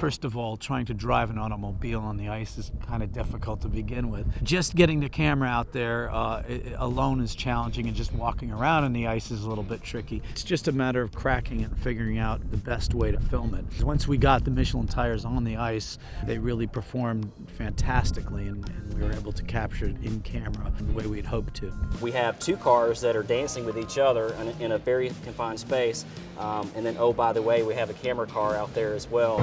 First of all, trying to drive an automobile on the ice is kind of difficult to begin with. Just getting the camera out there alone is challenging, and just walking around on the ice is a little bit tricky. It's just a matter of cracking it and figuring out the best way to film it. Once we got the Michelin tires on the ice, they really performed fantastically, and we were able to capture it in camera the way we'd hoped to. We have two cars that are dancing with each other in a very confined space, and then, oh, by the way, we have a camera car out there as well.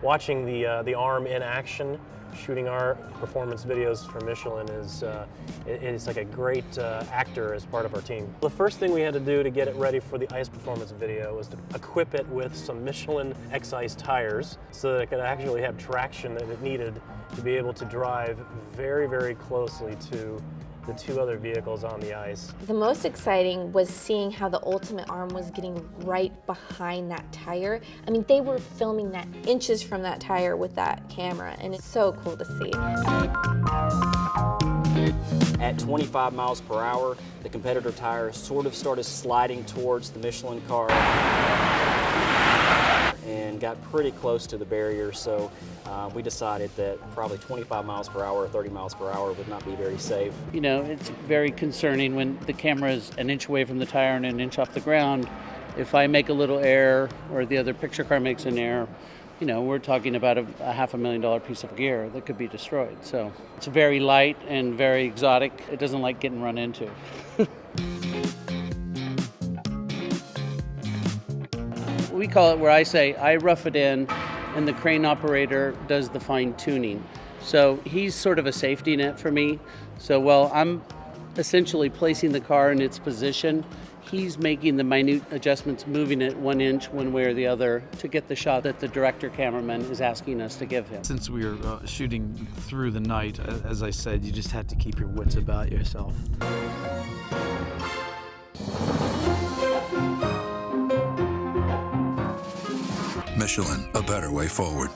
Watching the arm in action, shooting our performance videos for Michelin is like a great actor as part of our team. The first thing we had to do to get it ready for the ice performance video was to equip it with some Michelin X-Ice tires so that it could actually have traction that it needed to be able to drive very, very closely to the two other vehicles on the ice. The most exciting was seeing how the ultimate arm was getting right behind that tire. I mean, they were filming that inches from that tire with that camera, and it's so cool to see. At 25 miles per hour, the competitor tire sort of started sliding towards the Michelin car and got pretty close to the barrier, so we decided that probably 25 miles per hour or 30 miles per hour would not be very safe. You know, it's very concerning when the camera is an inch away from the tire and an inch off the ground. If I make a little error or the other picture car makes an error, you know, we're talking about a $500,000 piece of gear that could be destroyed. So it's very light and very exotic. It doesn't like getting run into. We call it, where I say, I rough it in and the crane operator does the fine tuning. So he's sort of a safety net for me. So while I'm essentially placing the car in its position, he's making the minute adjustments, moving it 1 inch one way or the other to get the shot that the director cameraman is asking us to give him. Since we were shooting through the night, as I said, you just had to keep your wits about yourself. Michelin, a better way forward.